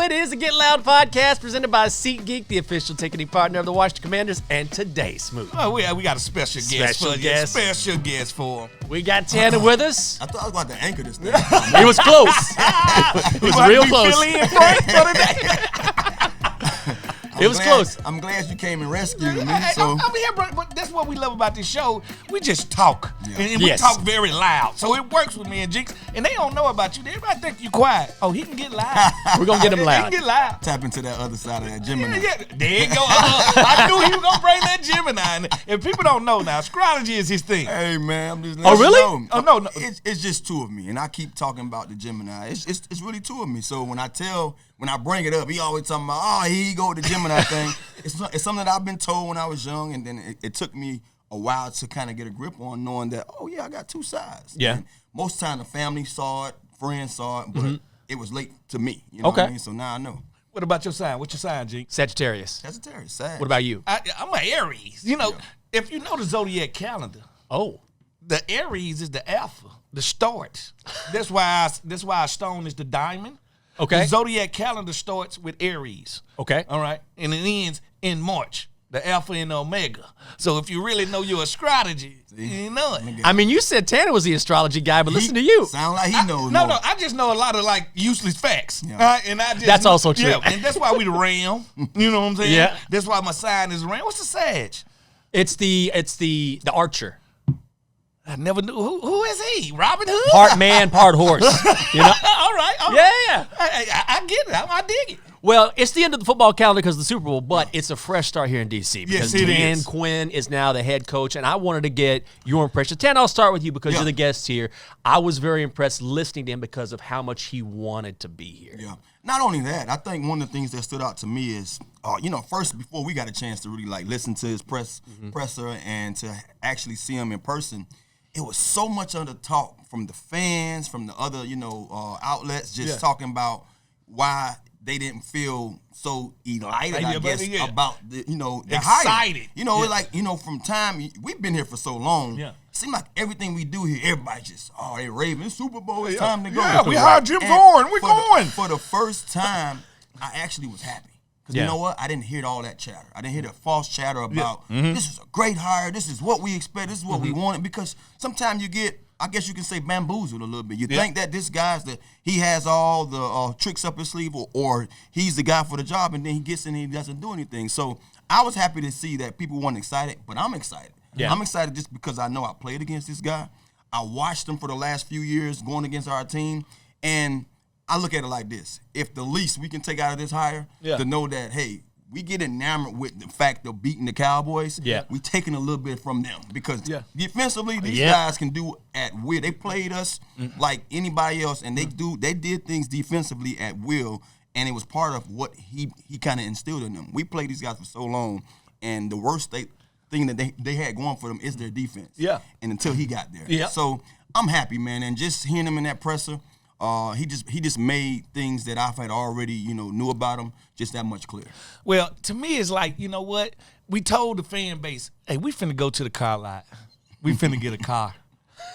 it is the Get Loud podcast presented by SeatGeek, the official ticketing partner of the Washington Commanders. And today, Smooth. Oh, we got a special guest for him. We got Tanner with us. I thought I was about to anchor this thing. It was close. It was real close. It was close. I'm glad you came and rescued me. Hey, So I'm here, but that's what we love about this show. We just talk, and we Yes. talk very loud. So it works with me and Jinx, and they don't know about you. Everybody think you quiet. Oh, he can get loud. We're going to get him He loud. can get loud. tap into that other side of that Gemini. Yeah. There you go. I knew he was gonna bring that Gemini. And if people don't know now, astrology is his thing. Hey man, I'm just Oh, really? You know. Oh, no. It's just two of me, and I keep talking about the Gemini. It's really two of me. So when I bring it up, he always talking about, oh, here you go with the Gemini thing. It's something that I've been told when I was young, and then it took me a while to kind of get a grip on knowing that, oh yeah, I got two sides. Yeah. And most time the family saw it, friends saw it, but it was late to me. You know what I mean? So now I know. What about your sign? What's your sign, Jinx? Sagittarius. Sagittarius, sad. What about you? I'm an Aries. You know, if you know the zodiac calendar, Oh. the Aries is the alpha, the start. That's why our stone is the diamond. Okay. The zodiac calendar starts with Aries. Okay. All right. And it ends in March, the alpha and the omega. So if you really know your astrology, you know it. I mean, you said Tanner was the astrology guy, but listen to you. Sound like he knows No, more. I just know a lot of like useless facts. Yeah. And I just, That's also true. Yeah, and that's why we the ram. You know what I'm saying? Yeah. That's why my sign is ram. What's the Sag? It's the archer. I never knew. Who is he? Robin Hood? Part man, part horse. You know? All right. Yeah. I get it. I dig it. Well, it's the end of the football calendar because of the Super Bowl, but it's a fresh start here in D.C. because Yes, it Dan is. Quinn is now the head coach, and I wanted to get your impression. Tan, I'll start with you because you're the guest here. I was very impressed listening to him because of how much he wanted to be here. Yeah. Not only that, I think one of the things that stood out to me is, first before we got a chance to really like listen to his presser and to actually see him in person, it was so much of the talk from the fans, from the other, outlets, just talking about why they didn't feel so elated, I guess, about the Excited. hire. From time we've been here for so long. Yeah. It seemed like everything we do here, everybody just, they raving. It's Super Bowl, it's time to go. Yeah, we hired Jim Zorn. We're going. For the first time, I actually was happy. Because you know what? I didn't hear all that chatter. I didn't hear the false chatter about, this is a great hire, this is what we expect, this is what we wanted. Because sometimes you get, I guess you can say, bamboozled a little bit. You think that this guy's he has all the tricks up his sleeve or he's the guy for the job, and then he gets in and he doesn't do anything. So I was happy to see that people weren't excited, but I'm excited. Yeah. I'm excited just because I know I played against this guy. I watched him for the last few years going against our team, and I look at it like this. If the least we can take out of this hire to know that, hey, we get enamored with the fact of beating the Cowboys, we taking a little bit from them. Because defensively, these guys can do at will. They played us like anybody else, and they did things defensively at will, and it was part of what he kind of instilled in them. We played these guys for so long, and the worst thing that they had going for them is their defense. Yeah. And until he got there. Yeah. So I'm happy, man, and just hearing him in that presser, he just made things that I had already, knew about him just that much clearer. Well, to me, it's like, you know what? We told the fan base, hey, we finna go to the car lot. We finna get a car.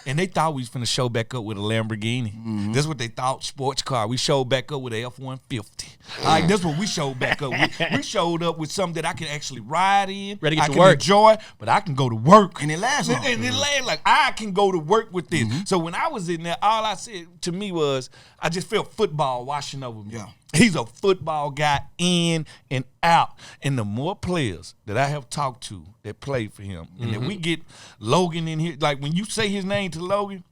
And they thought we was finna show back up with a Lamborghini. That's what they thought, sports car. We showed back up with an F-150. Like, that's what we showed back up with. We showed up with something that I can actually ride in. Ready to get I to work. enjoy, but I can go to work. And it lasts long. And it lasts like, I can go to work with this. So when I was in there, all I said to me was, I just felt football washing over me. Yeah. He's a football guy in and out. And the more players that I have talked to that played for him, and that we get Logan in here, like when you say his name to Logan,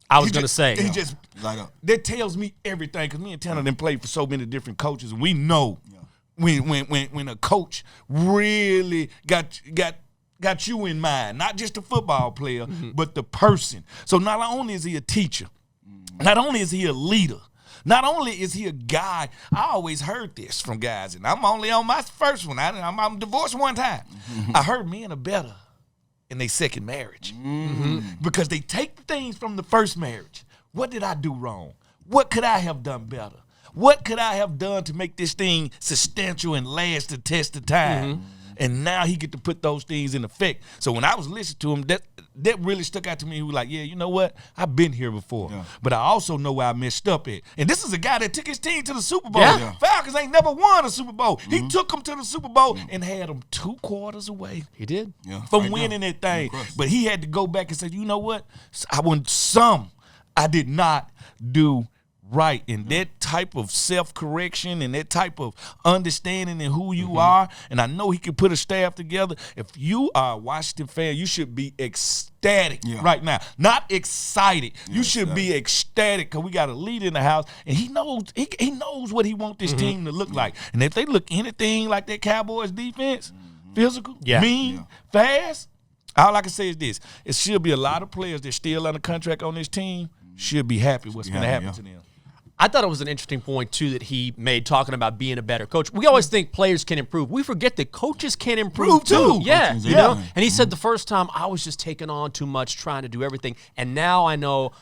I was going to say. he just Light up. that tells me everything, because me and Tanner done played for so many different coaches, and we know when a coach really got you in mind, not just the football player, but the person. So not only is he a teacher, not only is he a leader, not only is he a guy, I always heard this from guys, and I'm only on my first one. I'm divorced one time. I heard men are better in their second marriage because they take the things from the first marriage. What did I do wrong? What could I have done better? What could I have done to make this thing substantial and last the test of time? And now he get to put those things in effect. So when I was listening to him, that really stuck out to me. He was like, yeah, you know what? I've been here before. Yeah. But I also know where I messed up at. And this is a guy that took his team to the Super Bowl. Yeah. Falcons ain't never won a Super Bowl. He took them to the Super Bowl and had them 2 quarters away. He did. From winning that thing. But he had to go back and say, you know what? I did not do right. And that type of self-correction and that type of understanding in who you are, and I know he can put a staff together. If you are a Washington fan, you should be ecstatic right now. Not excited. You should be ecstatic because we got a leader in the house, and he knows what he wants this team to look like. And if they look anything like that Cowboys defense, physical, mean, fast, all I can say is this. It should be a lot of players that still under contract on this team should be happy what's going to happen to them. I thought it was an interesting point, too, that he made talking about being a better coach. We always think players can improve. We forget that coaches can improve, too. Yeah, you know? And he said the first time, I was just taking on too much, trying to do everything. And now I know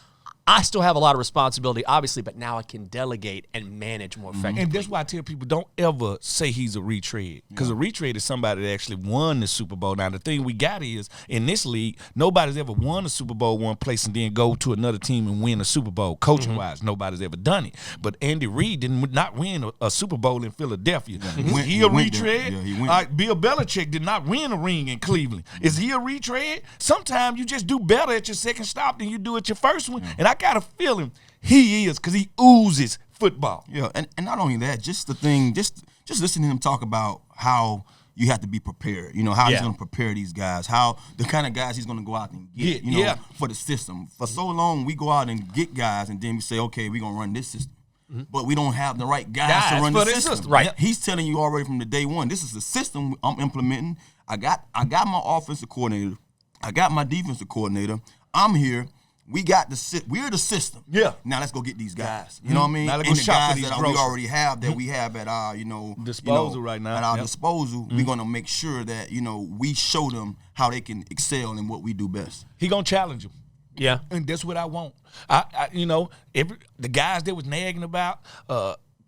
I still have a lot of responsibility, obviously, but now I can delegate and manage more effectively. And that's why I tell people, don't ever say he's a retread, because a retread is somebody that actually won the Super Bowl. Now, the thing we got is, in this league, nobody's ever won a Super Bowl one place and then go to another team and win a Super Bowl. Coaching-wise, nobody's ever done it. But Andy Reid did not win a Super Bowl in Philadelphia. Is he a retread? Bill Belichick did not win a ring in Cleveland. Is he a retread? Sometimes you just do better at your second stop than you do at your first one. And I got a feeling he is, because he oozes football. Yeah, and not only that, just the thing, just listening to him talk about how you have to be prepared. You know, how he's going to prepare these guys, how the kind of guys he's going to go out and get, you know, for the system. For so long, we go out and get guys, and then we say, okay, we're going to run this system. But we don't have the right guys to run the system. Right. He's telling you already from the day one, this is the system I'm implementing. I got my offensive coordinator. I got my defensive coordinator. I'm here. We're the system. Yeah. Now let's go get these guys. You know what I mean? Now let's go shop for these that we already have, that we have at our, disposal right now. At our disposal, we're gonna make sure that, we show them how they can excel in what we do best. He gonna challenge them. Yeah. And that's what I want. The guys that was nagging about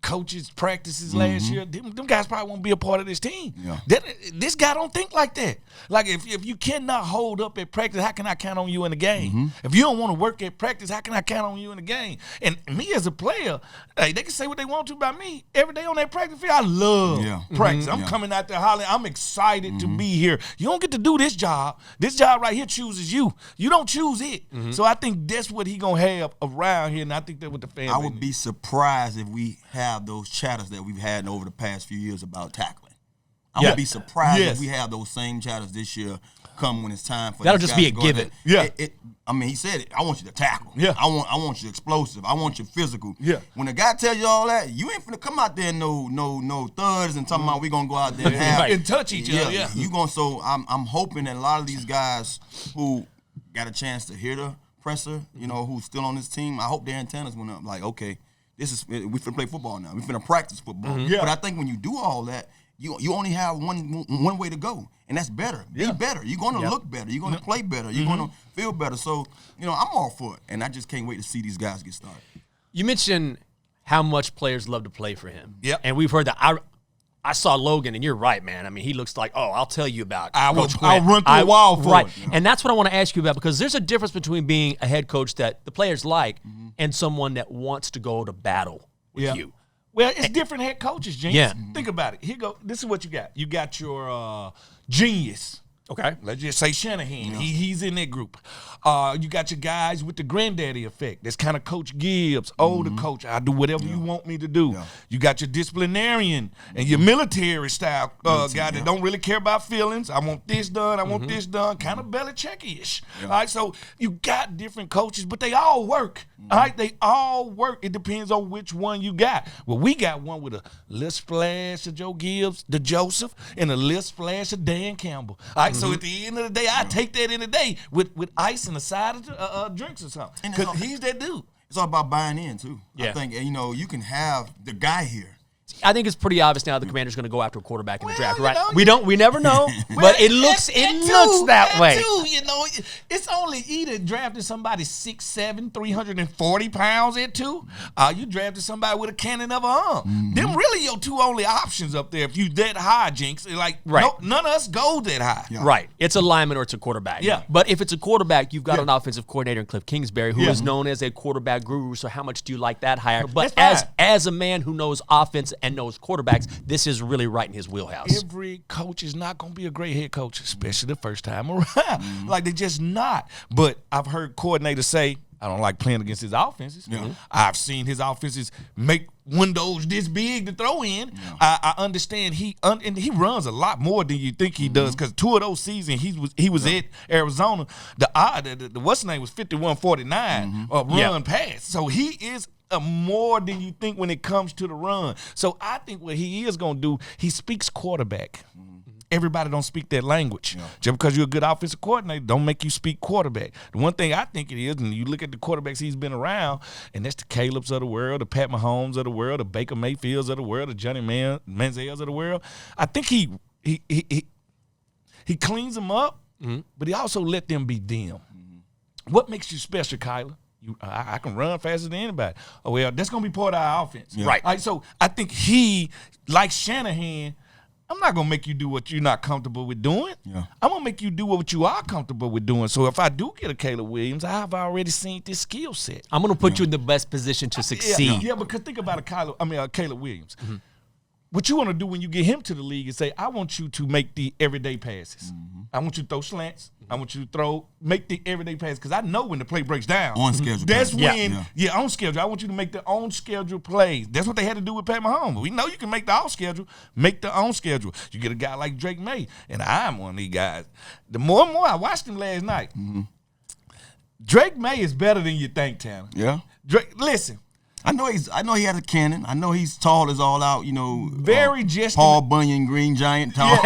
coaches' practices last year, them guys probably won't be a part of this team. Yeah. This guy don't think like that. Like, if you cannot hold up at practice, how can I count on you in the game? If you don't want to work at practice, how can I count on you in the game? And me as a player, they can say what they want to about me. Every day on that practice field, I love practice. I'm coming out there hollering. I'm excited to be here. You don't get to do this job. This job right here chooses you. You don't choose it. So I think that's what he going to have around here, and I think that's what the fans I would be surprised if we have those chatters that we've had over the past few years about tackling. I would be surprised if we have those same chatters this year come when it's time for that'll just be a given. He said it. I want you to tackle. Yeah. I want you explosive. I want you physical. Yeah. When a guy tells you all that, you ain't finna come out there no thuds and talking about we gonna go out there and have and touch each other. Yeah. You gonna I'm hoping that a lot of these guys who got a chance to hear the presser, who's still on this team, I hope their antennas went up. Like, okay, we finna play football now. We finna practice football. But I think when you do all that, you only have one way to go, and that's better. Be better. You're gonna look better. You're gonna play better. You're gonna feel better. So, I'm all for it, and I just can't wait to see these guys get started. You mentioned how much players love to play for him. Yep. And we've heard that. I saw Logan, and you're right, man. I mean, he looks like, I'll tell you about I'll run through a wall for it. And that's what I want to ask you about, because there's a difference between being a head coach that the players like and someone that wants to go to battle with you. Well, it's different head coaches, James. Yeah. Think about it. Here go. This is what you got. You got your genius. Okay. Let's just say Shanahan. He's in that group. You got your guys with the granddaddy effect. That's kind of Coach Gibbs, older coach. I do whatever you want me to do. Yeah. You got your disciplinarian and your military style guy that don't really care about feelings. I want this done. I want this done. Kind of Belichick-ish. Yeah. All right, so you got different coaches, but they all work. All right, they all work. It depends on which one you got. Well, we got one with a little splash of Joe Gibbs, the Joseph, and a little splash of Dan Campbell. All right, so at the end of the day, I take that in the day with ice and a side of drinks or something. Because he's that dude. It's all about buying in, too. Yeah. I think, you can have the guy here. I think it's pretty obvious now the Commander's going to go after a quarterback in the draft, right? You We never know, but it looks that way. Too, it's only either drafting somebody 6'7", 340 pounds at 2, you drafted somebody with a cannon of an arm. Them really your two only options up there. If you that high, Jinx, like none of us go that high. Yeah. Right. It's a lineman or it's a quarterback. Yeah. But if it's a quarterback, you've got an offensive coordinator in Cliff Kingsbury who is known as a quarterback guru. So how much do you like that hire? But as a man who knows offense and knows quarterbacks, this is really right in his wheelhouse. Every coach is not going to be a great head coach, especially the first time around. Like, they're just not. But I've heard coordinators say, I don't like playing against his offenses. I've seen his offenses make windows this big to throw in. I understand and he runs a lot more than you think he does, because 2 of those seasons he was at Arizona. The what's the name was 51-49 run pass. So he is more than you think when it comes to the run. So I think what he is going to do, he speaks quarterback. Everybody don't speak that language. Just because you're a good offensive coordinator don't make you speak quarterback. The one thing I think it is, and you look at the quarterbacks he's been around, and that's the Caleb's of the world, the Pat Mahomes of the world, the Baker Mayfields of the world, the Johnny Manziel's of the world. I think he cleans them up, but he also let them be them. What makes you special, Kyler? I can run faster than anybody. Oh, well, that's going to be part of our offense. Right. So I think he, like Shanahan, I'm not going to make you do what you're not comfortable with doing. I'm going to make you do what you are comfortable with doing. So if I do get a Caleb Williams, I've already seen this skill set. I'm going to put you in the best position to succeed. Yeah, because think about Caleb Williams. What you want to do when you get him to the league is say, I want you to make the everyday passes. I want you to throw slants. I want you to make the everyday passes, because I know when the play breaks down. On schedule. That's when, on schedule. I want you to make the on schedule plays. That's what they had to do with Pat Mahomes. We know you can make the off schedule, make the on schedule. You get a guy like Drake May, and I'm one of these guys. The more and more I watched him last night, Drake May is better than you think, Tanner. Yeah. Drake, listen. I know he has a cannon. I know he's tall as all out, Very Justin. Paul Bunyan, Green Giant tall.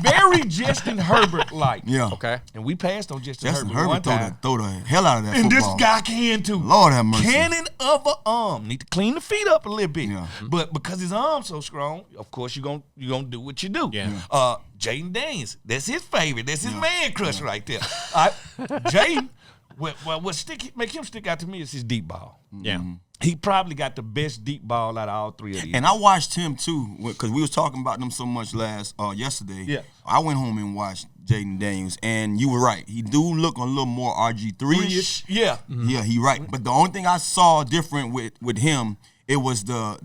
Very Justin Herbert-like. Yeah. Okay. And we passed on Justin Herbert one time. Throw the hell out of that and football. This guy can too. Lord have mercy. Cannon of an arm. Need to clean the feet up a little bit. Yeah. But because his arm's so strong, of course you're gonna do what you do. Yeah. Jaden Daniels, that's his favorite. That's his man crush right there. Jaden, what make him stick out to me is his deep ball. Yeah. He probably got the best deep ball out of all three of these. And I watched him too, because we was talking about them so much yesterday. Yeah. I went home and watched Jaden Daniels, and you were right. He do look a little more RG3-ish. Yeah. Yeah, he right. But the only thing I saw different with him, it was the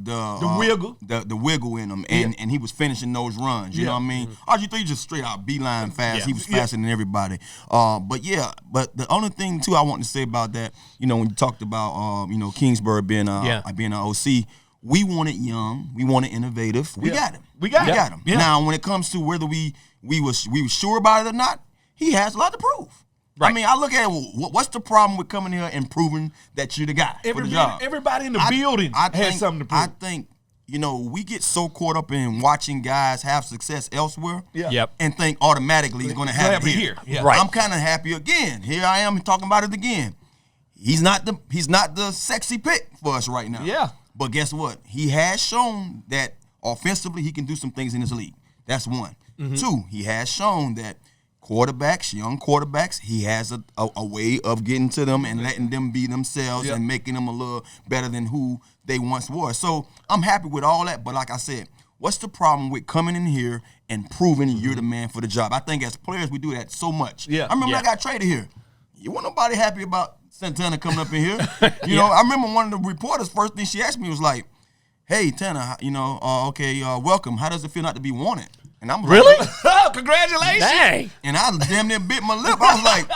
wiggle. The wiggle in him, and he was finishing those runs. You know what I mean? RG3 just straight out beeline fast. He was faster than everybody. But the only thing too I want to say about that, when you talked about Kingsbury being an OC, we wanted young, we wanted innovative. We got him. We got him. Yeah. Now when it comes to whether we were sure about it or not, he has a lot to prove. Right. I mean, I look at it, what's the problem with coming here and proving that you're the guy for the job? Everybody in the building has something to prove. I think, we get so caught up in watching guys have success elsewhere and think automatically he's going to have it here. Yeah. Right. I'm kind of happy again. Here I am talking about it again. He's not the sexy pick for us right now. Yeah. But guess what? He has shown that offensively he can do some things in this league. That's one. Two, he has shown that young quarterbacks, he has a way of getting to them and letting them be themselves and making them a little better than who they once were. So I'm happy with all that, but like I said, what's the problem with coming in here and proving you're the man for the job? I think as players we do that so much. Yeah. I remember I got traded here. You want nobody happy about Santana coming up in here. I remember one of the reporters, first thing she asked me was like, hey, Tanner, welcome. How does it feel not to be wanted? And I'm really? Like, oh, congratulations! Dang. And I damn near bit my lip. I was like,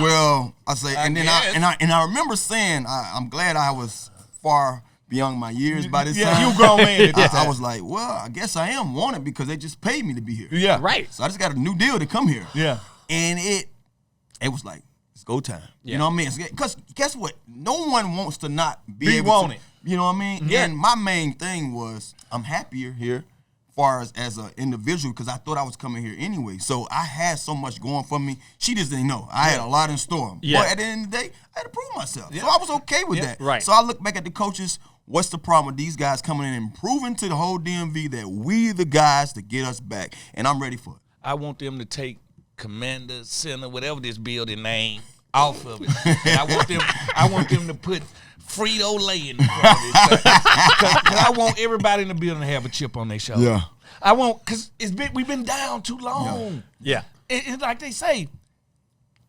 well, I remember saying, I'm glad I was far beyond my years by this time. Yeah, you grown man. I was like, well, I guess I am wanted because they just paid me to be here. Yeah, right. So I just got a new deal to come here. Yeah, and it was like, it's go time. Yeah. You know what I mean? Because guess what? No one wants to not be able wanted. You know what I mean? Yeah. And my main thing was I'm happier here. Far as an individual, because I thought I was coming here anyway. So I had so much going for me. She just didn't know. I had a lot in store. Yeah. But at the end of the day, I had to prove myself. Yeah. So I was okay with that. Right. So I look back at the coaches What's the problem with these guys coming in and proving to the whole DMV that we the guys to get us back? And I'm ready for it. I want them to take Commander Center, whatever this building name, off of it. And I want them to put Frito-Lay in front of it. Because I want everybody in the building to have a chip on their shoulder. Yeah. I want, because we've been down too long. Yeah. It's like they say,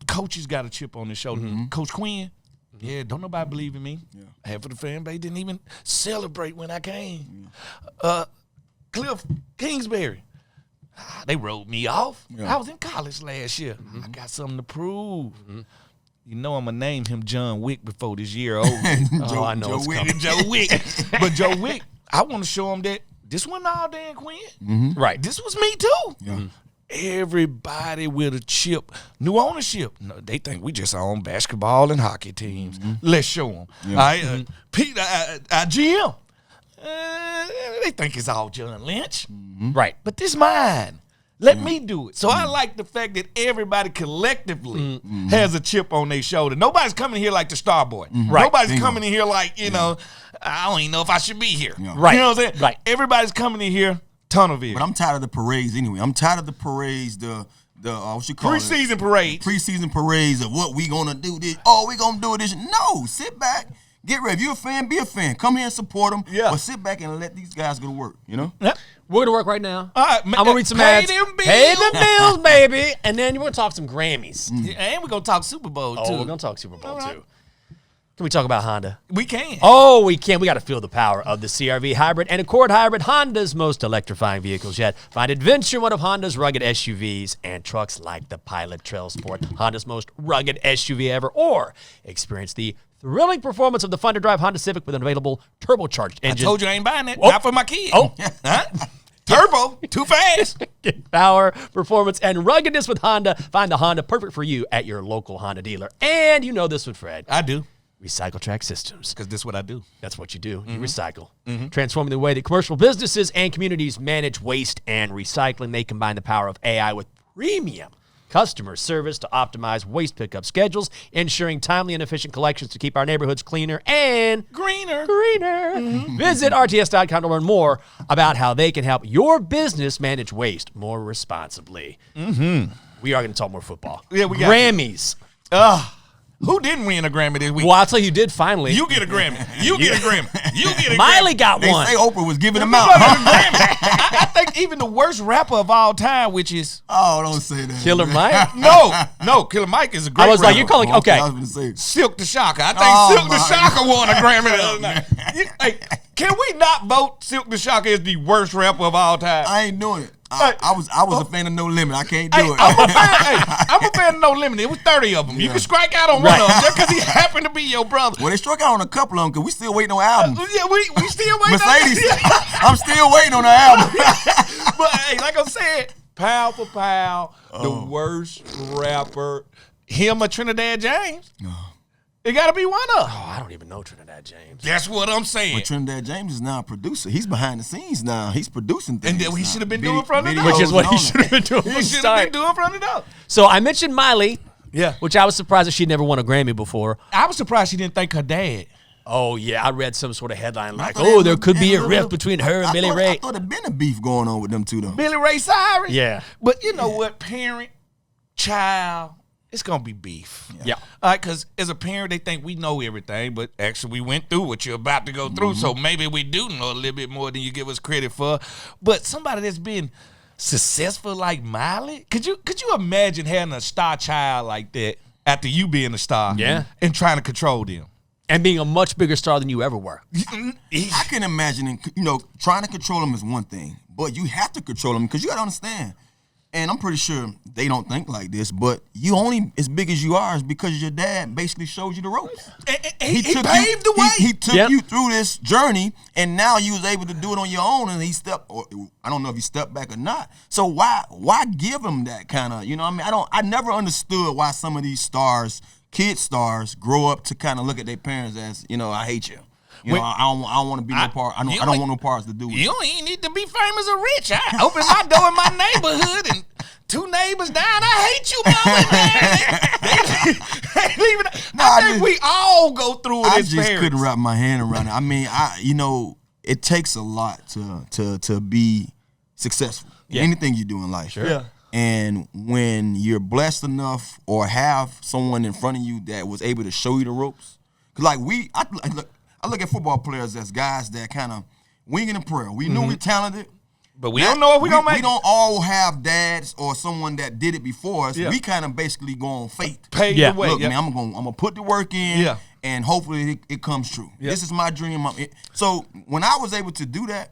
coaches got a chip on their shoulder. Mm-hmm. Coach Quinn, yeah, don't nobody believe in me. Yeah. Half of the fan base didn't even celebrate when I came. Yeah. Cliff Kingsbury, they wrote me off. Yeah. I was in college last year. Mm-hmm. I got something to prove. Mm-hmm. You know I'm going to name him John Wick before this year over. I know Joe Wick. Joe Wick. But Joe Wick, I want to show him that this wasn't all Dan Quinn. Mm-hmm. Right. This was me too. Yeah. Mm-hmm. Everybody with a chip, new ownership. No, they think we just own basketball and hockey teams. Mm-hmm. Let's show them. Yeah. All right, Pete, our GM, they think it's all John Lynch. Mm-hmm. Right. But this mine. Let me do it. So I like the fact that everybody collectively has a chip on their shoulder. Nobody's coming here like the star boy. Mm-hmm. Right. Nobody's coming in here like, you know, I don't even know if I should be here. Yeah. Right. You know what I'm saying? Right. Everybody's coming in here, tunnel vision. But I'm tired of the parades anyway. I'm tired of the parades, the what you call preseason parades. Preseason parades of what we gonna do this. Oh, we gonna do this. No, sit back. Get ready. If you're a fan, be a fan. Come here and support them. Yeah. But sit back and let these guys go to work, you know? Yep. We're going to work right now. All right. I'm going to read some ads. Pay them bills, baby. And then we're going to talk some Grammys. Yeah, and we're going to talk Super Bowl, too. Oh, we're going to talk Super Bowl, too. Can we talk about Honda? We can. Oh, we can. We got to feel the power of the CR-V Hybrid and Accord Hybrid, Honda's most electrifying vehicles yet. Find adventure in one of Honda's rugged SUVs and trucks like the Pilot Trail Sport, Honda's most rugged SUV ever, or experience the thrilling performance of the fun-to-drive Honda Civic with an available turbocharged engine. I told you I ain't buying it. Not for my kids. Oh. Huh? Turbo. Too fast. Get power, performance, and ruggedness with Honda. Find the Honda perfect for you at your local Honda dealer. And you know this one, Fred. I do. Recycle Track Systems. Because this is what I do. That's what you do. You recycle. Transforming the way that commercial businesses and communities manage waste and recycling. They combine the power of AI with premium customer service to optimize waste pickup schedules, ensuring timely and efficient collections to keep our neighborhoods cleaner and greener. Visit RTS.com to learn more about how they can help your business manage waste more responsibly. We are going to talk more football. Yeah, we got Grammys. Who didn't win a Grammy this week? Well, I'll tell you, who did finally. You get a Grammy. You get a Grammy. You get a Grammy. Miley got one. They say Oprah was giving them out. I think even the worst rapper of all time, which is... Oh, don't say that. Killer Mike? No, Killer Mike is a great I was rapper. like, you're calling... Okay. I was going to say. Silk the Shocker. I think Silk the Shocker won a Grammy the other night. Hey, can we not vote Silk the Shocker as the worst rapper of all time? I ain't doing it. I was a fan of No Limit. I can't do it. I'm a fan of No Limit. It was 30 of them. You can strike out on one of them just because he happened to be your brother. Well, they struck out on a couple of them because we still waiting on albums. Yeah, we still waiting Mercedes, I'm still waiting on the album. But hey, like I said, pound for pound, the worst rapper, him or Trinidad James. It got to be one of them. Oh, I don't even know Trinidad James. That's what I'm saying. But Trinidad James is now a producer. He's behind the scenes now. He's producing things. And then he should have been doing from the door. Which is what he should have been doing from the He should have been doing from the door. So I mentioned Miley, Yeah. which I was surprised that she'd never won a Grammy before. I was surprised she didn't thank her dad. Oh, yeah. I read some sort of headline like, oh, there could be a rift between her and Billy Ray. I thought there'd been a beef going on with them two, though. Billy Ray Cyrus? Yeah. But you know what? Parent, child, it's going to be beef. Yeah. All right, because as a parent, they think we know everything, but actually we went through what you're about to go through, so maybe we do know a little bit more than you give us credit for. But somebody that's been successful like Miley, could you imagine having a star child like that after you being a star and trying to control them? And being a much bigger star than you ever were. I can imagine, trying to control them is one thing, but you have to control them because you got to understand. And I'm pretty sure they don't think like this, but you only as big as you are is because your dad basically showed you the ropes. He paved the way. He took you through this journey, and now you was able to do it on your own. And he I don't know if he stepped back or not. So why give him that kind of? I never understood why some of these stars, kid stars, grow up to kind of look at their parents as, I hate you. I don't want to be no part. I don't want no parts to do with it. You ain't need to be famous or rich. I open my door in my neighborhood and 2 neighbors down. I hate you, mama. I think we all go through it. I as just parents. couldn't wrap my hand around it. I mean, it takes a lot to be successful in anything you do in life. Sure. Yeah. And when you're blessed enough or have someone in front of you that was able to show you the ropes, because I look at football players as guys that kind of winging a prayer. We knew we're talented. But we don't know if we're going to make We don't all have dads or someone that did it before us. Yeah. We kind of basically go on fate. Pave Yeah. the way. Look, man, I'm gonna put the work in, Yeah. and hopefully it comes true. Yeah. This is my dream. So when I was able to do that,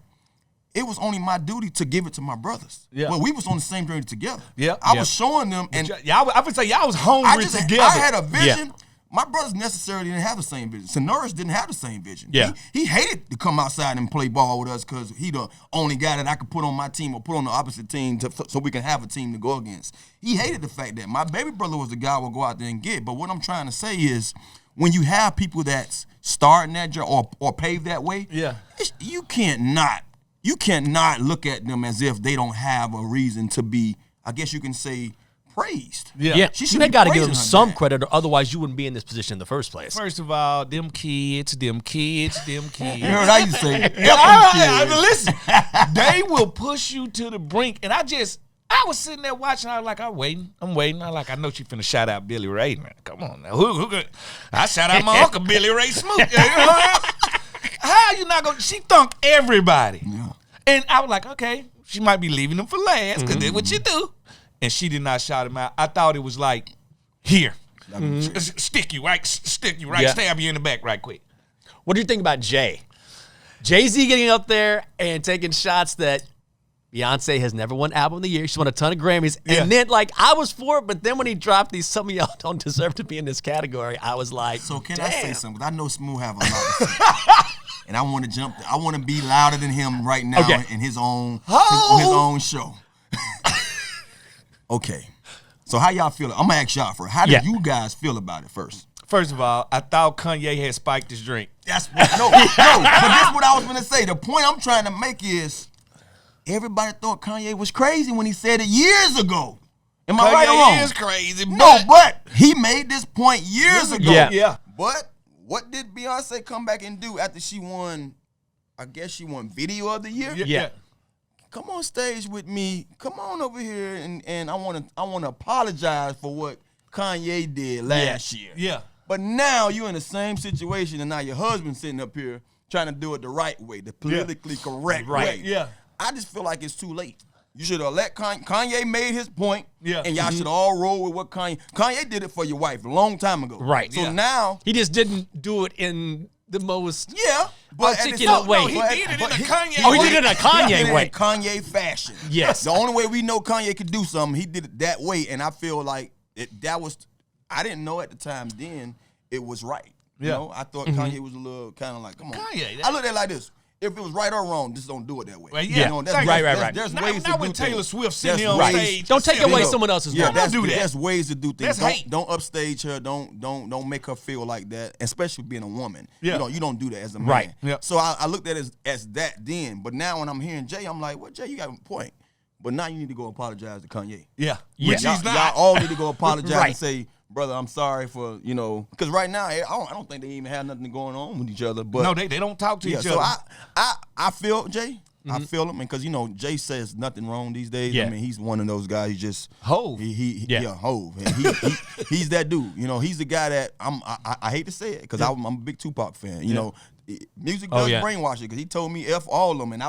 it was only my duty to give it to my brothers. Yeah. Well, we was on the same journey together. Yeah. I Yeah. was showing them, and I would say y'all was hungry together. I had a vision. Yeah. My brothers necessarily didn't have the same vision. Sonoris didn't have the same vision. Yeah. He hated to come outside and play ball with us because he the only guy that I could put on my team or put on the opposite team so we can have a team to go against. He hated the fact that my baby brother was the guy I would go out there and get. But what I'm trying to say is when you have people that's starting that journey or pave that way, Yeah. you cannot look at them as if they don't have a reason to be, I guess you can say, praised. Yeah, She you should be got to give praising them her some dad. credit, or otherwise you wouldn't be in this position in the first place. First of all, them kids. You heard I used to say, Listen, they will push you to the brink. And I was sitting there watching. I was like, I'm waiting. I know she finna shout out Billy Ray. Man, come on now. Who I shout out my uncle Billy Ray Smoot. How you not gonna? She thunked everybody. Yeah. And I was like, okay, she might be leaving them for last because that's what you do. And she did not shout him out. I thought it was like, here, stick you right, Yeah. stab you in the back right quick. What do you think about Jay? Jay-Z getting up there and taking shots that Beyonce has never won Album of the Year. She's won a ton of Grammys. Yeah. And then, I was for it, but then when he dropped these, some of y'all don't deserve to be in this category, I was like, So can damn. I say something? 'Cause I know Smooth have a lot to say. And I want to jump. I want to be louder than him right now Okay. in his own on his own show. Okay. So how y'all feel? I'm gonna ask y'all first. How did you guys feel about it first? First of all, I thought Kanye had spiked his drink. That's what, no. But that's what I was gonna say. The point I'm trying to make is everybody thought Kanye was crazy when he said it years ago. Am I right or wrong? Kanye is crazy. No, but he made this point years ago. Yeah. But what did Beyonce come back and do after she won? I guess she won Video of the Year. Yeah. Come on stage with me. Come on over here, and I want to apologize for what Kanye did last year. Yeah. But now you're in the same situation, and now your husband's sitting up here trying to do it the right way, the politically correct way. Yeah. I just feel like it's too late. You should have let Kanye made his point, Yeah. and y'all should all roll with what Kanye did it for your wife a long time ago. Right. So Yeah. now, He just didn't do it in the most but articulate way. he did it in a Kanye Oh, he way. did it in a He Kanye did it way. in Kanye fashion. Yes. The only way we know Kanye could do something, he did it that way, and I feel like that was. I didn't know at the time then it was right. You Yeah. know, I thought Kanye was a little kind of like, come on. Kanye, I looked at it like this. If it was right or wrong, just don't do it that way. Well, You yeah. know, Right, right. There's Not- ways not to when do Taylor things. Swift There's sitting on ways- stage. Don't take away Bingo. someone else's Yeah, moment. that's, Don't do that. There's ways to do things. That's hate. Don't upstage her. Don't make her feel like that, especially being a woman. Yeah. You don't do that as a man. Right. Yeah. So I looked at it as that then. But now when I'm hearing Jay, I'm like, well, Jay, you got a point. But now you need to go apologize to Kanye. Yeah. Yeah. Which Y'all, he's not. y'all all need to go apologize Right. and say, brother, I'm sorry for, because right now I don't think they even have nothing going on with each other. But No, they don't talk to yeah, each so other. I feel Jay. I feel him, because Jay says nothing wrong these days. Yeah. I mean, he's one of those guys. He just Hove. Hove. And he's that dude. He's the guy that I hate to say it because I'm a big Tupac fan. Music does brainwash it, because he told me F all of them, and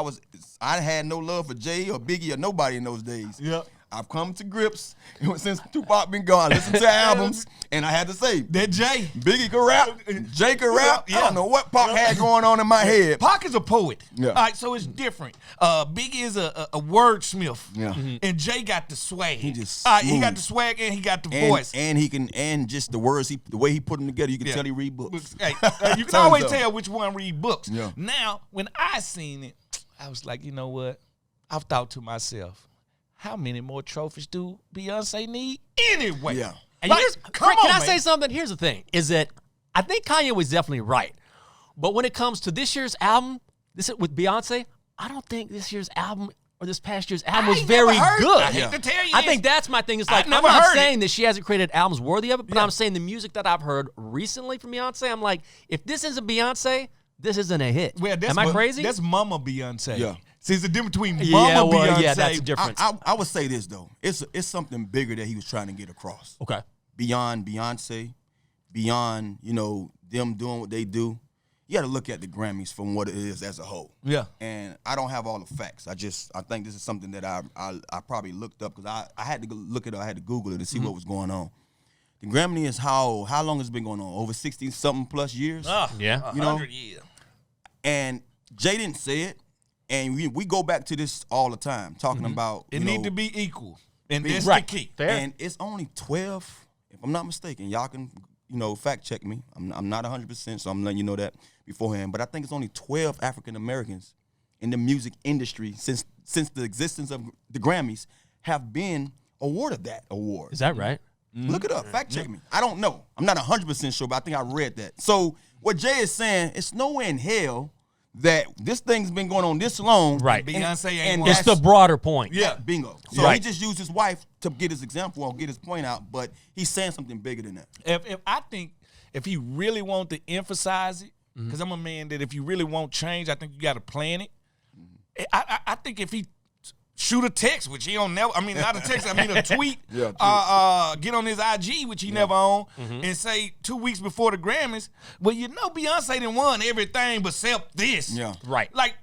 I had no love for Jay or Biggie or nobody in those days. Yeah. I've come to grips since Tupac been gone. I listened to albums, and I had to say, That Jay. Biggie can rap, Jay can rap. Yeah. I don't know what Pac had going on in my head. Pac is a poet. Yeah. All right, so it's different. Biggie is a wordsmith. Yeah. And Jay got the swag. He just All right, he smooth. got the swag and he got the And, voice. and he can, and just the words, the way he put them together, you can tell he read books. Hey, you can Tons always of. tell which one read books. Yeah. Now, when I seen it, I was like, you know what? I've thought to myself, how many more trophies do Beyonce need anyway? Yeah. And Like, can I man. say something? Here's the thing, is that I think Kanye was definitely right. But when it comes to this year's album, with Beyonce, I don't think this year's album or this past year's album was very good. I hate to tell you I think that's my thing. It's like, I'm not saying that she hasn't created albums worthy of it, but I'm saying the music that I've heard recently from Beyonce, I'm like, if this isn't Beyonce, this isn't a hit. Well, Am I crazy? That's Mama Beyonce. Yeah. See, it's the difference between Mama Beyonce. Yeah, that's a difference. I would say this, though. It's something bigger that he was trying to get across. Okay. Beyond Beyonce, beyond, them doing what they do. You got to look at the Grammys from what it is as a whole. Yeah. And I don't have all the facts. I think this is something that I probably looked up because I had to look it up. I had to Google it to see what was going on. The Grammy is how long has it been going on? Over 60-something plus years? Yeah. 100 years. And Jay didn't say it. And we go back to this all the time, talking about It need to be equal. And that's right. the key. Fair. And it's only 12, if I'm not mistaken. Y'all can, fact check me. I'm not 100%, so I'm letting you know that beforehand. But I think it's only 12 African Americans in the music industry since the existence of the Grammys have been awarded that award. Is that right? Look it up. Fact check me. I don't know. I'm not 100% sure, but I think I read that. So what Jay is saying, it's nowhere in hell that this thing's been going on this long. Right. Beyonce ain't It's the broader point. Yeah, bingo. So Right. he just used his wife to get his example or get his point out, but he's saying something bigger than that. If I think if he really want to emphasize it, because I'm a man that if you really want change, I think you got to plan it. I think if he shoot a text, which he don't never, not a text, a tweet, get on his IG, which he never on, and say 2 weeks before the Grammys, well, Beyonce done won everything but except this. Yeah. Right. Like,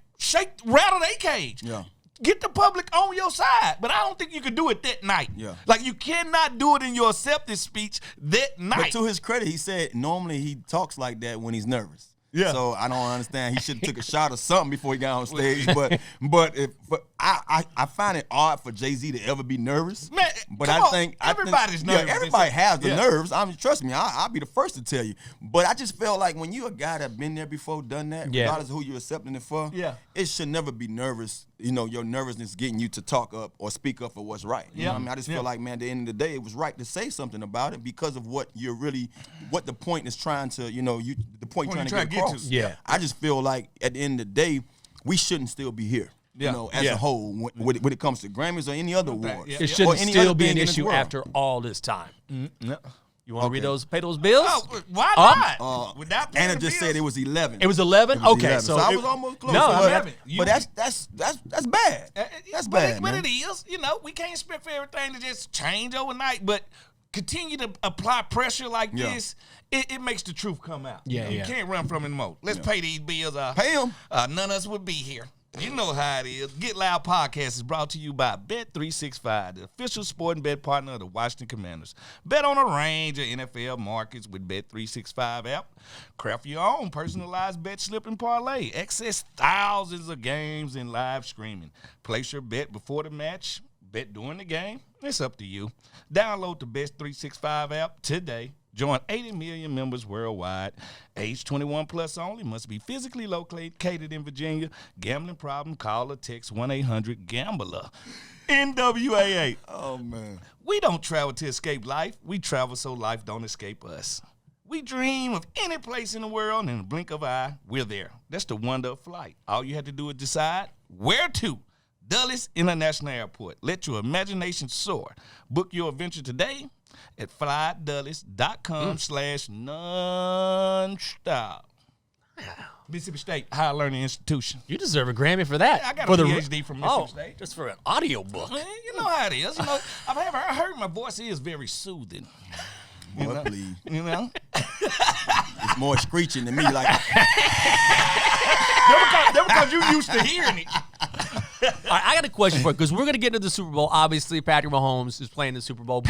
rattle their cage. Yeah. Get the public on your side. But I don't think you can do it that night. Yeah. Like, you cannot do it in your acceptance speech that night. But to his credit, he said normally he talks like that when he's nervous. Yeah. So I don't understand. He should have took a shot or something before he got on stage. But I find it odd for Jay-Z to ever be nervous. Man, but come I on. think Everybody's nervous. Yeah, everybody has the Yeah. nerves. Trust me, I'll be the first to tell you. But I just felt like when you're a guy that been there before, done that, regardless of who you're accepting it for, it should never be nervous. Your nervousness getting you to talk up or speak up for what's right. You know what I mean? I just feel like, man, at the end of the day, it was right to say something about it because of what the point is trying to, the point you're trying to get across. Yeah. I just feel like at the end of the day, we shouldn't still be here. As a whole, when it comes to Grammys or any other awards. It shouldn't still be an issue after all this time. No. You want to pay those bills? Oh, why not? Without paying Anna the just bills? said it was 11. It was 11? Okay. 11. So I was almost close. No, but, 11. but that's bad. That's bad, But man. it is. We can't expect for everything to just change overnight. But continue to apply pressure like this, it makes the truth come out. You can't run from it anymore. Let's pay these bills. Pay them. None of us would be here. You know how it is. Get Loud Podcast is brought to you by Bet365, the official sporting bet partner of the Washington Commanders. Bet on a range of NFL markets with Bet365 app. Craft your own personalized bet slip and parlay. Access thousands of games and live streaming. Place your bet before the match. Bet during the game. It's up to you. Download the Bet365 app today. Join 80 million members worldwide. Age 21 plus only. Must be physically located in Virginia. Gambling problem? Call or text 1-800-GAMBLER. NWAA. Oh, man. We don't travel to escape life. We travel so life don't escape us. We dream of any place in the world, and in the blink of an eye, we're there. That's the wonder of flight. All you have to do is decide where to. Dulles International Airport. Let your imagination soar. Book your adventure today at flydulles.com/nonstop. Mississippi State Higher Learning Institution. You deserve a Grammy for that. I got a PhD from Mississippi State. Just for an audio book. You know how it is. I heard my voice is very soothing. Boy, please. It's more screeching than me. Like that because you used to hearing it. All right, I got a question for you because we're going to get into the Super Bowl. Obviously, Patrick Mahomes is playing the Super Bowl.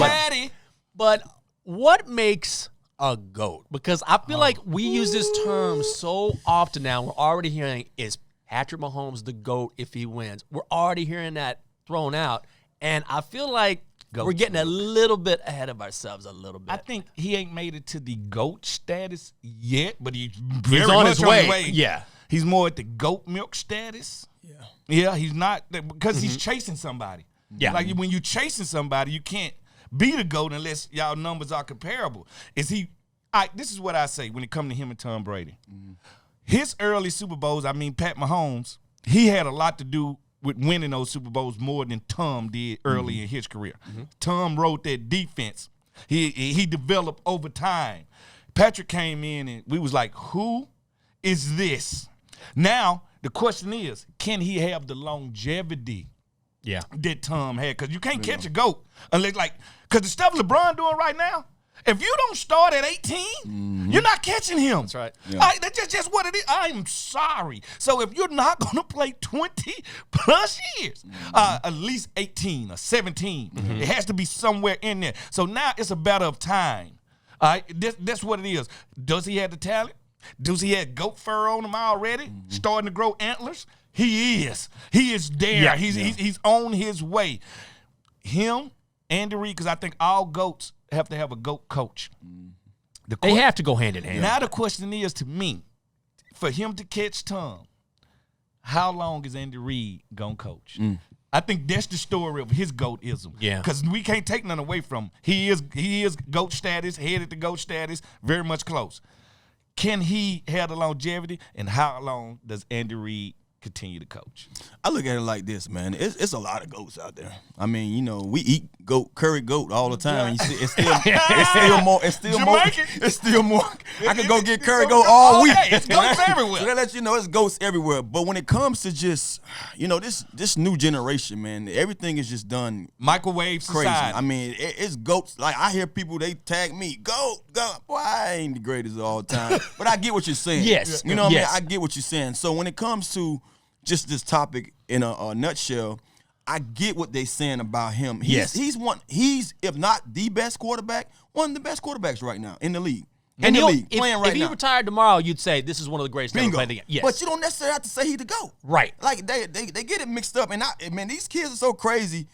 But what makes a GOAT? Because I feel like we use this term so often now. We're already hearing, is Patrick Mahomes the GOAT if he wins? We're already hearing that thrown out. And I feel like we're getting a little bit ahead of ourselves a little bit. I think he ain't made it to the GOAT status yet, but he's on his way. Yeah. He's more at the goat milk status. Yeah, he's not, because he's chasing somebody. Yeah. Like when you're chasing somebody, you can't be the GOAT unless y'all numbers are comparable. This is what I say when it comes to him and Tom Brady. His early Super Bowls, Pat Mahomes, he had a lot to do with winning those Super Bowls more than Tom did early in his career. Tom wrote that defense. He developed over time. Patrick came in and we was like, who is this? Now, the question is, can he have the longevity that Tom had? Because you can't catch a GOAT unless, because the stuff LeBron doing right now, if you don't start at 18, you're not catching him. That's right. Yeah. That's just what it is. I'm sorry. So if you're not going to play 20-plus years, at least 18 or 17, it has to be somewhere in there. So now it's a matter of time. All right, that's what it is. Does he have the talent? Does he have goat fur on him already, starting to grow antlers? He is. He is there. Yeah. He's on his way. Him, Andy Reid, because I think all goats have to have a GOAT coach. They have to go hand in hand. Now the question is, to me, for him to catch Tom, how long is Andy Reid going to coach? I think that's the story of his GOATism. Yeah. Because we can't take none away from him. He is GOAT status, headed to GOAT status, very much close. Can he have the longevity, and how long does Andy Reid continue to coach? I look at it like this, man. It's a lot of goats out there. I mean, you know, we eat curry goat all the time. And you see, it's still more. I could go get curry goat all week. It's goats everywhere. So that lets you know it's goats everywhere. But when it comes to just, you know, this new generation, man, everything is just done microwave crazy. Society. I mean, it's goats. Like, I hear people, they tag me, goat. Boy, I ain't the greatest all the time. But I get what you're saying. Yes. You know what I mean? I get what you're saying. So when it comes to just this topic in a nutshell, I get what they're saying about him. He's if not the best quarterback, one of the best quarterbacks right now in the league. If he retired tomorrow, you'd say this is one of the greatest ever played the game. Yes. But you don't necessarily have to say he the GOAT. Right. Like they get it mixed up, and man, these kids are so crazy.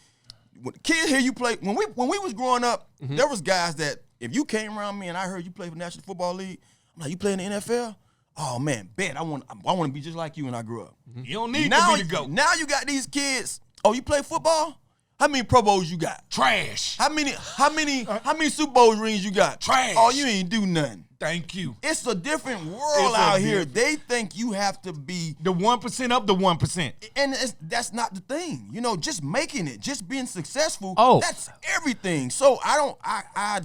When kids hear you play, when we was growing up, there was guys that if you came around me and I heard you play for the National Football League, I'm like, you play in the NFL? Oh man, bet I want to be just like you when I grew up. You don't need to be the GOAT. Now you got these kids. Oh, you play football? How many Pro Bowls you got? Trash. How many Super Bowl rings you got? Trash. Oh, you ain't do nothing. Thank you. It's a different world out here. They think you have to be the 1% of the 1%. And that's not the thing. You know, just making it, just being successful, that's everything. So I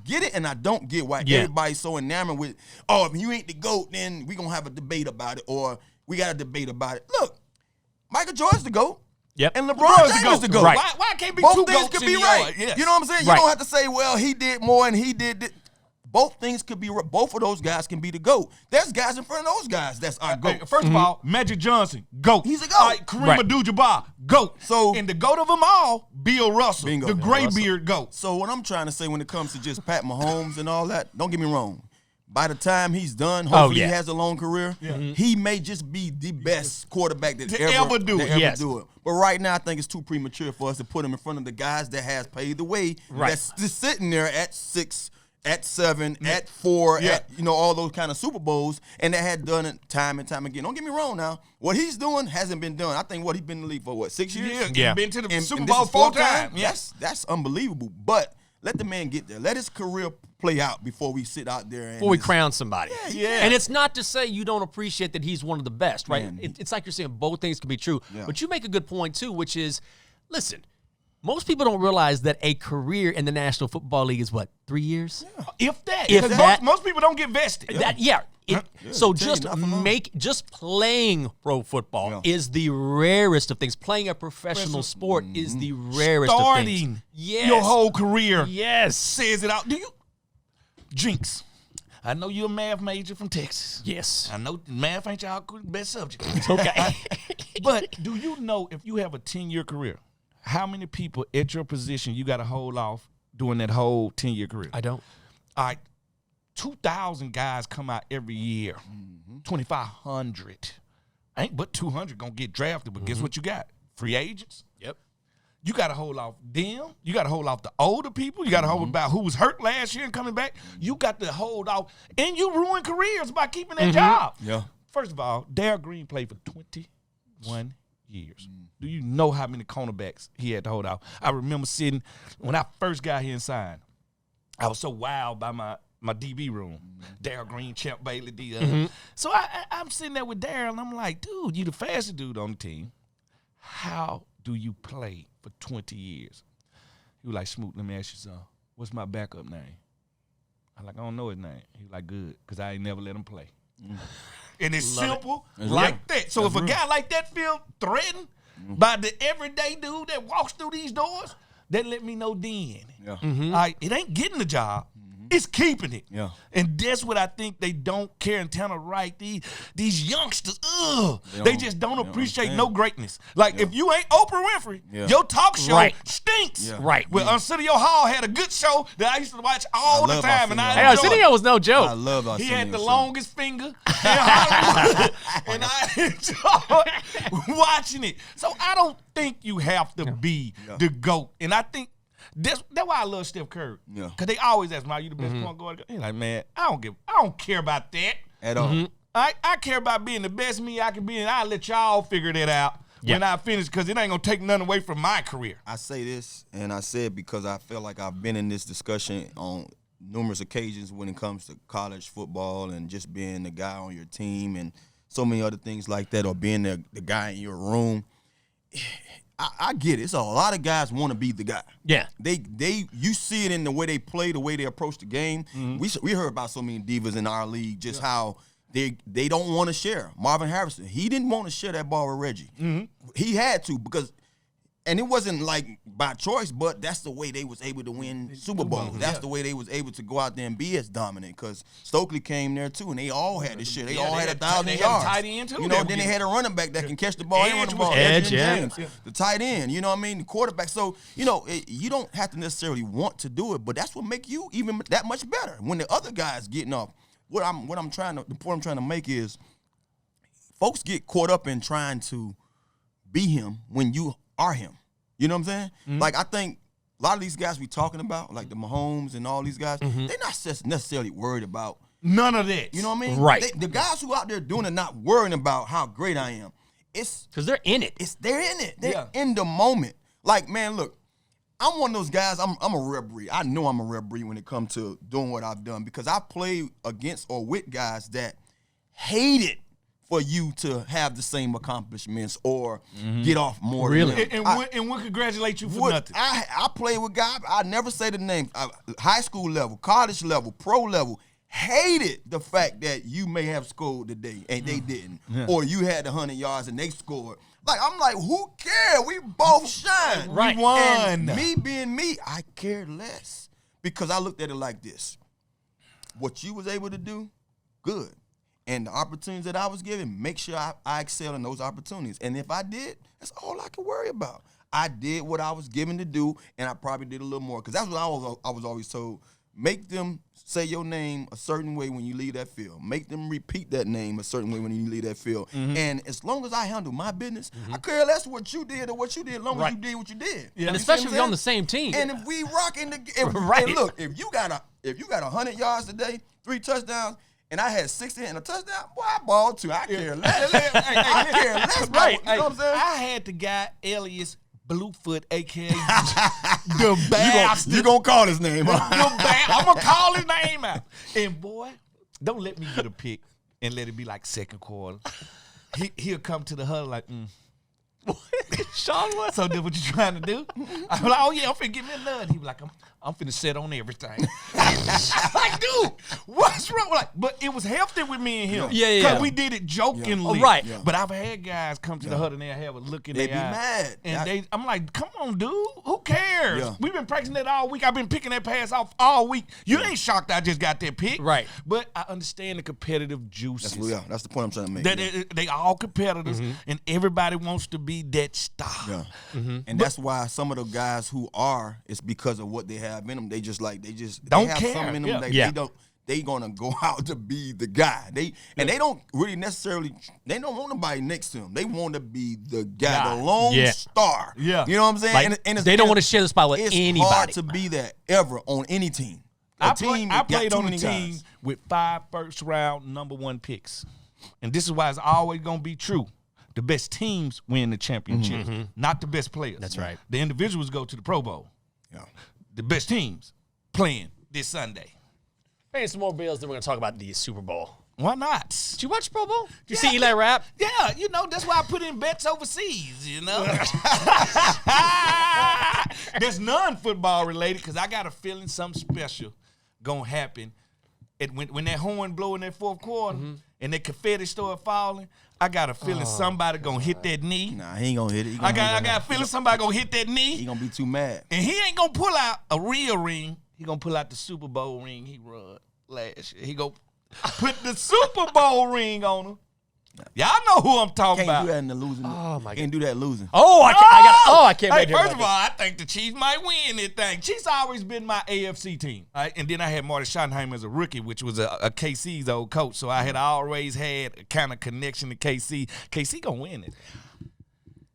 get it, and I don't get why everybody's so enamored with, if you ain't the GOAT, then we going to have a debate about it, or we got a debate about it. Look, Michael Jordan's the GOAT. Yep. And LeBron James is the GOAT. Right. Why can't be both two things GOATs could be right. Yes. You know what I'm saying? You don't have to say, well, he did more and he did this. Both things could be right. Both of those guys can be the GOAT. There's guys in front of those guys that's our GOAT. First of all, Magic Johnson, GOAT. He's a GOAT. Kareem Abdul-Jabbar, GOAT. So, and the GOAT of them all, Bill Russell, bingo, the graybeard GOAT. So what I'm trying to say when it comes to just Pat Mahomes and all that, don't get me wrong. By the time he's done, hopefully he has a long career, he may just be the best quarterback that ever do it. But right now, I think it's too premature for us to put him in front of the guys that has paved the way, that's just sitting there at 6, at 7, at 4, at all those kind of Super Bowls, and that had done it time and time again. Don't get me wrong now. What he's doing hasn't been done. I think he's been in the league for 6 years? Yeah. Been to the Super Bowl 4 times. Yes. That's unbelievable. But let the man get there. Let his career play out before we sit out there. Before we crown somebody. Yeah. And it's not to say you don't appreciate that he's one of the best, right? It's like you're saying both things can be true. Yeah. But you make a good point, too, which is, listen, most people don't realize that a career in the National Football League is, 3 years? Yeah. If that. Most people don't get vested. So just playing pro football is the rarest of things. Playing a professional sport is the rarest of things. Starting your whole career says it out. Do you? Jinx. I know you're a math major from Texas. Yes. I know math ain't your best subject. It's okay. But do you know if you have a 10-year career, how many people at your position you got to hold off during that whole 10-year career? I don't. All right. 2,000 guys come out every year. 2,500. Ain't but 200 going to get drafted, but guess what you got? Free agents. Yep. You got to hold off them. You got to hold off the older people. You got to hold about who was hurt last year and coming back. You got to hold off. And you ruin careers by keeping that job. Yeah. First of all, Darryl Green played for 21 years. Do you know how many cornerbacks he had to hold off? I remember sitting, when I first got here and signed, I was so wild by my DB room. Darryl Green, Champ Bailey, D. So I'm sitting there with Darryl, and I'm like, dude, you the fastest dude on the team. how do you play for 20 years? He was like, Smoot, let me ask you something. What's my backup name? I'm like, I don't know his name. He was like, good, because I ain't never let him play. And it's simple like that. So if a guy like that feel threatened by the everyday dude that walks through these doors, that let me know then. Yeah. All right, it ain't getting the job. It's keeping it. Yeah. And that's what I think they don't care in Tanner Wright. These youngsters, they just don't appreciate no greatness. Like, if you ain't Oprah Winfrey, your talk show stinks. Yeah. Right. Well, Arsenio Hall had a good show that I used to watch all the time. And Hey, Arsenio was no joke. I love Arsenio. He had the longest finger in Hollywood, and I enjoyed watching it. So I don't think you have to be the GOAT. And I think that's why I love Steph Curry. Yeah. Because they always ask me, are you the best point guard? He's like, man, I don't care about that. At all. I care about being the best me I can be, and I'll let y'all figure that out when I finish, because it ain't going to take nothing away from my career. I say this, and I say it because I feel like I've been in this discussion on numerous occasions when it comes to college football and just being the guy on your team and so many other things like that, or being the guy in your room. I get it. It's a lot of guys want to be the guy. Yeah. You see it in the way they play, the way they approach the game. We heard about so many divas in our league, just how they don't want to share. Marvin Harrison, he didn't want to share that ball with Reggie. He had to, because, and it wasn't like by choice, but that's the way they was able to win Super Bowls. That's the way they was able to go out there and be as dominant, because Stokely came there too, and they all had this shit. They all had 1,000 yards. Tight end too. You know, then they had a running back that can catch the ball and run the ball. Edge, James, the tight end. You know what I mean? The quarterback. So, you know, you don't have to necessarily want to do it, but that's what make you even that much better. When the other guy's getting off, the point I'm trying to make is, folks get caught up in trying to be him when you are him. You know what I'm saying? Like, I think a lot of these guys we talking about, like the Mahomes and all these guys, they're not necessarily worried about none of that. You know what I mean? Right. The guys who out there doing it, not worrying about how great I am. It's because they're in it. They're in it. They're in the moment. Like, man, look, I'm one of those guys. I'm a rare breed. I know I'm a rare breed when it comes to doing what I've done, because I play against or with guys that hate it for you to have the same accomplishments or get off more. Really? Than them. And we congratulate you for nothing. I play with guys, I never say the name, high school level, college level, pro level, hated the fact that you may have scored today and they didn't. Or you had 100 yards and they scored. Like, I'm like, who cares? We both shine. Right. We won. And me being me, I cared less, because I looked at it like this. What you was able to do, good. And the opportunities that I was given, make sure I excel in those opportunities. And if I did, that's all I could worry about. I did what I was given to do, and I probably did a little more. Because that's what I was always told. Make them say your name a certain way when you leave that field. Make them repeat that name a certain way when you leave that field. And as long as I handle my business, I care less what you did or what you did, as long as you did what you did. Yeah. And especially if you're on the same team. And if we rock in the and look, if you got 100 yards today, 3 touchdowns, and I had 60 and a touchdown, boy, I balled too. I care less. I care less. Right. You know what I'm saying? I had the guy Elias Bluefoot, a.k.a. the bastard. You gonna call his name, huh? I'm going to call his name out. And, boy, don't let me get a pick and let it be like second quarter. He'll come to the huddle like, Sean, what? So, what you trying to do? I'm like, oh, yeah, I'm finna give me a nut. He be like, I'm finna set on everything. Like, dude, what's wrong? Like, but it was healthy with me and him. Yeah. Because we did it jokingly. Oh, right. Yeah. But I've had guys come to the huddle and they'll have a look in They their eye. be mad. And I'm like, come on, dude. Who cares? Yeah. We've been practicing that all week. I've been picking that pass off all week. You ain't shocked I just got that pick. Right. But I understand the competitive juices. That's the point I'm trying to make. That they all competitors, and everybody wants to be that star. Yeah. And that's why some of the guys who are, it's because of what they have in them. They just Don't have care. something in them. Yeah. They gonna go out to be the guy. They don't really necessarily. They don't want nobody next to them. They want to be the guy, the lone star. Yeah. You know what I'm saying? Like, and they don't want to share the spot with anybody. It's hard to be that ever on any team. I played on a team with 5 first-round number 1 picks, and this is why it's always gonna be true. The best teams win the championship, not the best players. That's right. The individuals go to the Pro Bowl. Yeah. The best teams playing this Sunday. Paying some more bills, then we're going to talk about the Super Bowl. Why not? Did you watch Pro Bowl? Did you see Eli Rapp? Yeah, that's why I put in bets overseas, There's non-football related because I got a feeling something special going to happen. When that horn blow in that fourth quarter and that confetti start falling, I got a feeling somebody going to hit that knee. Nah, he ain't going to hit it. I got a feeling somebody going to hit that knee. He going to be too mad. And he ain't going to pull out a real ring. He going to pull out the Super Bowl ring he run last year. He going to put the Super Bowl ring on him. Y'all know who I'm talking about. Can't do that in the losing. Oh, my God. Can't do that losing. I can't wait to hear First of about all, I think the Chiefs might win this thing. Chiefs always been my AFC team. Right? And then I had Marty Schottenheimer as a rookie, which was a KC's old coach. So I had always had a kind of connection to KC. KC going to win it.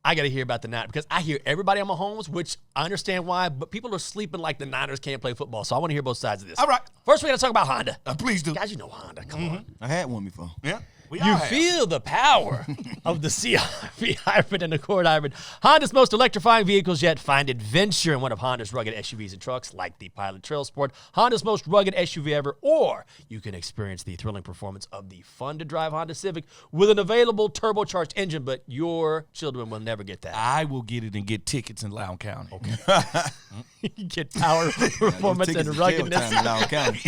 I got to hear about the Niners because I hear everybody on Mahomes, which I understand why, but people are sleeping like the Niners can't play football. So I want to hear both sides of this. All right. First, we got to talk about Honda. Please do. Guys, you know Honda. Come on. I had one before. Yeah. You feel the power of the CR-V Hybrid and Accord Hybrid. Honda's most electrifying vehicles yet. Find adventure in one of Honda's rugged SUVs and trucks like the Pilot Trail Sport, Honda's most rugged SUV ever, or you can experience the thrilling performance of the fun-to-drive Honda Civic with an available turbocharged engine, but your children will never get that. I will get it and get tickets in Loudoun County. Okay. You get power, performance, and ruggedness. In Loudoun County.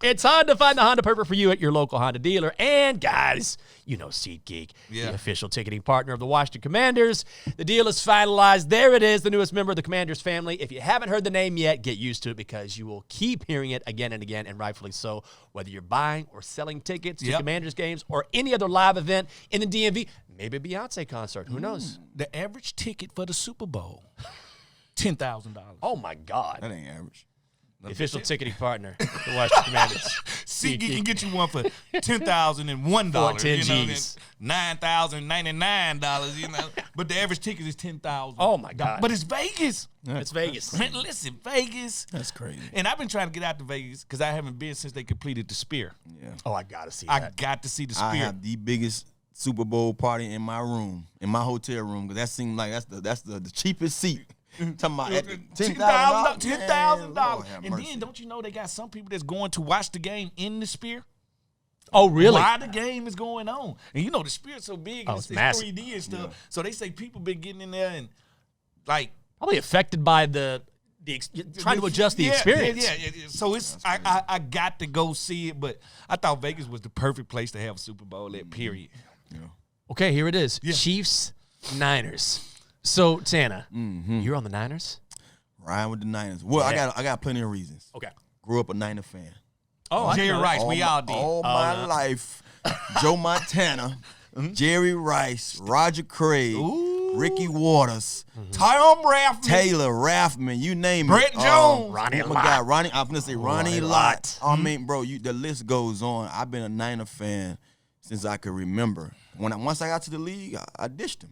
It's time to find the Honda Perfect for you at your local Honda dealer. And guys, you know SeatGeek, the official ticketing partner of the Washington Commanders. The deal is finalized. There it is, the newest member of the Commanders family. If you haven't heard the name yet, get used to it because you will keep hearing it again and again, and rightfully so. Whether you're buying or selling tickets to Commanders games or any other live event in the DMV, maybe a Beyonce concert, who knows? The average ticket for the Super Bowl, $10,000. Oh, my God. That ain't average. The official ticketing partner, the Washington Commanders. SeatGeek can get you one for $10,001. 10 G's. $9,099. But the average ticket is $10,000. Oh my God! But it's Vegas. It's Vegas. Man, listen, Vegas. That's crazy. And I've been trying to get out to Vegas because I haven't been since they completed the Spear. Yeah. Oh, I gotta see that. I got to see the Spear. I have the biggest Super Bowl party in my room, in my hotel room, because that seemed like that's the cheapest seat. Talking about $10,000. And then don't you know they got some people that's going to watch the game in the Spear? Oh, really? While the game is going on. And you know the Spear's so big and it's massive. 3D and stuff. Yeah. So they say people been getting in there and like probably affected by the trying to adjust the experience. Yeah. So it's I got to go see it, but I thought Vegas was the perfect place to have a Super Bowl at, period. Yeah. Okay, here it is. Yeah. Chiefs, Niners. So, Tana, you're on the Niners? Riding with the Niners. Well, I got plenty of reasons. Okay. Grew up a Niner fan. Oh, Jerry Rice, we all did. All my life, Joe Montana, Jerry Rice, Roger Craig, Ricky Waters, Tom Raffman, Taylor Raffman, you name Brett it. Jones, Ronnie oh Lott. my God, Ronnie. I'm gonna say Ronnie Lott. I Mm-hmm. mean, bro, the list goes on. I've been a Niner fan since I could remember. Once I got to the league, I dished him.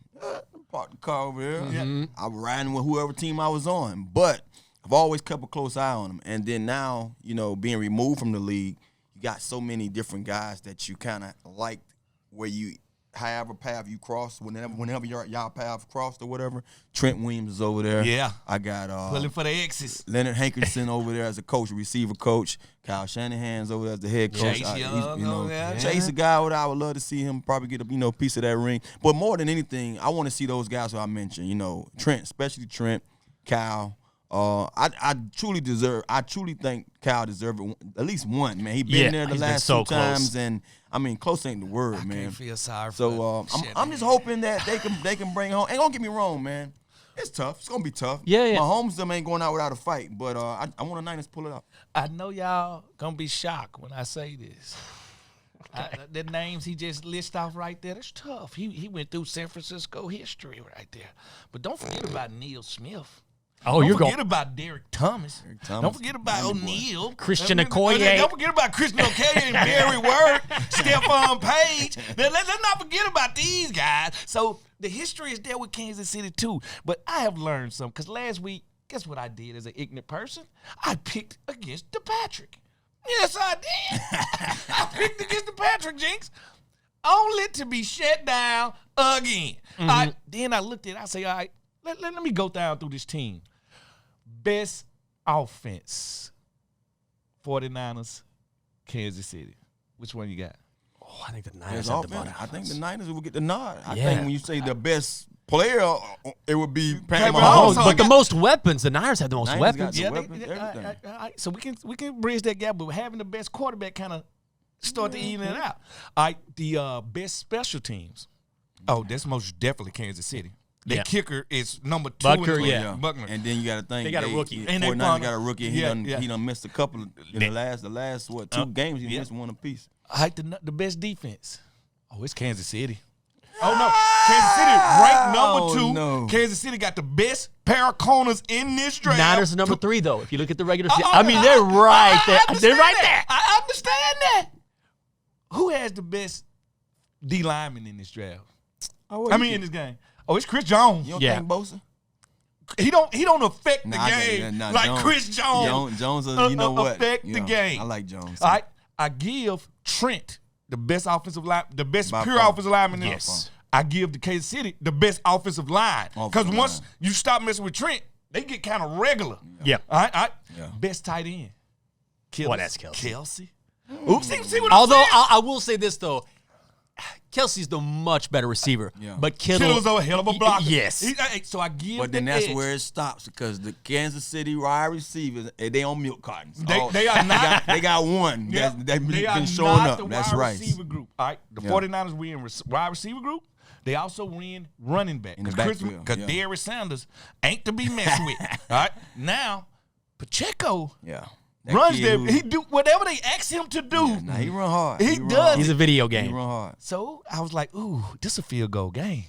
Parked the car over there. Yeah. I was riding with whoever team I was on, but I've always kept a close eye on him. And then now, being removed from the league, you got so many different guys that you kind of like where you, however path you cross, whenever y'all path crossed or whatever. Trent Williams is over there. Yeah. I got pulling for the X's. Leonard Hankerson over there as a coach, receiver coach. Kyle Shanahan's over there as the head coach. Chase Young, Chase, a guy that I would love to see him probably get a piece of that ring. But more than anything, I want to see those guys who I mentioned. Trent, especially Trent, Kyle. I truly think Kyle deserved at least one, man. He's been there the last two times, and I mean, close ain't the word, man. I can't feel sorry for so I'm just hoping that they can bring home. Ain't gonna get me wrong, man. It's tough. It's gonna be tough. Yeah. Mahomes them ain't going out without a fight, but I want the Niners to pull it out. I know y'all gonna be shocked when I say this. The names he just listed off right there, that's tough. He went through San Francisco history right there. But don't forget about Neil Smith. Oh, don't forget about Derek Thomas. Thomas. Don't forget about O'Neal. Christian Okoye. Don't forget about Christian Okoye and Barry Word, Stephon Page. Let's not forget about these guys. So the history is there with Kansas City too. But I have learned something because last week, guess what I did as an ignorant person? I picked against DePatrick. Yes, I did. I picked against DePatrick, Jinx. Only to be shut down again. Then I looked at it. I say, all right, let me go down through this team. Best offense, 49ers, Kansas City. Which one you got? Oh, I think the Niners have the better. I think the Niners will get the nod. I Yeah. think when you say the best player, it would be Patrick Mahomes. Mahomes. But the most weapons, the Niners have the most Niners weapons. got the weapons, everything. So we can bridge that gap, but having the best quarterback kind of start to even it out. All right, the best special teams. Oh, that's most definitely Kansas City. Their kicker is number 2. Buckner, Buckner. And then you got to think They got a rookie. And they 49ers got a rookie. He done missed a couple in the last 2 games. He missed one apiece. I like the best defense. Oh, it's Kansas City. Oh no, Kansas City ranked number 2. No. Kansas City got the best pair of corners in this draft. Niners are number 3 though. If you look at the regular season, I mean they're right there. They're right there. I understand that. Who has the best D lineman in this draft? In this game. Oh, it's Chris Jones. You don't think Bosa? He don't affect the game like Jones, Chris Jones. Jones, you know what? Affect the game. I like Jones. All right, I give Trent the best offensive line, the best pure offensive lineman. Yes. I give the Kansas City the best offensive line because once you stop messing with Trent, they get kind of regular. Yeah. All right. Best tight end. Well, that's Kelsey. Oops. See what Although I'm saying? I will say this though. Kelsey's the much better receiver, but Kittle's a hell of a blocker. Yes. So I give But then that's where it stops because the Kansas City wide receivers, they on milk cartons. They are not. They got one that's been showing up. That's wide right. Receiver group. All right. The 49ers were in wide receiver group. They also win running back. In the backfield. Because Darius Sanders ain't to be messed with. All right. Now, Pacheco runs there. He do whatever they ask him to do. Yeah, nah, he run hard. He does. He's a video game. He run hard. So I was like, ooh, this a field goal game.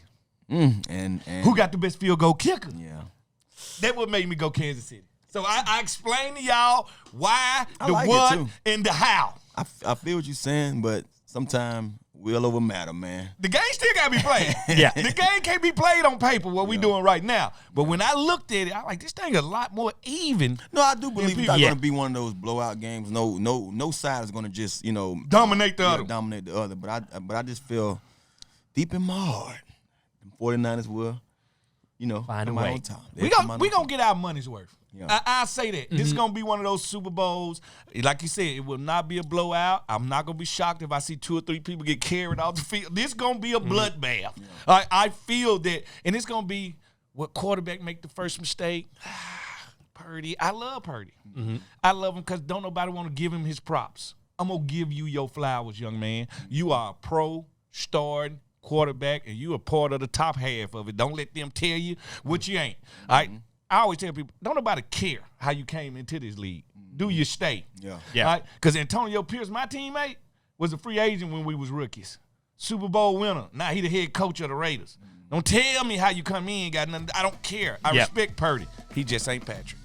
And who got the best field goal kicker? Yeah. That what made me go Kansas City. So I explained to y'all why, the like what, and the how. I feel what you're saying, but sometimes will over matter, man. The game still got to be played. The game can't be played on paper, what we doing right now. But when I looked at it, I like, this thing a lot more even. No, I do believe it's not going to be one of those blowout games. No side is going to just, dominate the other. Dominate the other. But I just feel deep in my heart, the 49ers will, find a way. On top. We gonna get our money's worth. Yeah. I say that. This is going to be one of those Super Bowls. Like you said, it will not be a blowout. I'm not going to be shocked if I see 2 or 3 people get carried off the field. This is going to be a bloodbath. Yeah. I feel that. And it's going to be what quarterback make the first mistake. Purdy. I love Purdy. I love him because don't nobody want to give him his props. I'm going to give you your flowers, young man. You are a pro starting quarterback, and you are part of the top half of it. Don't let them tell you what you ain't. All right? I always tell people, don't nobody care how you came into this league. Do you stay? Yeah. Right? Because Antonio Pierce, my teammate, was a free agent when we was rookies. Super Bowl winner. Now he the head coach of the Raiders. Don't tell me how you come in, got nothing. I don't care. I respect Purdy. He just ain't Patrick.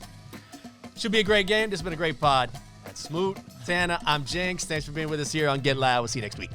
Should be a great game. This has been a great pod. That's Smoot, Tana, I'm Jinx. Thanks for being with us here on Get Loud. We'll see you next week.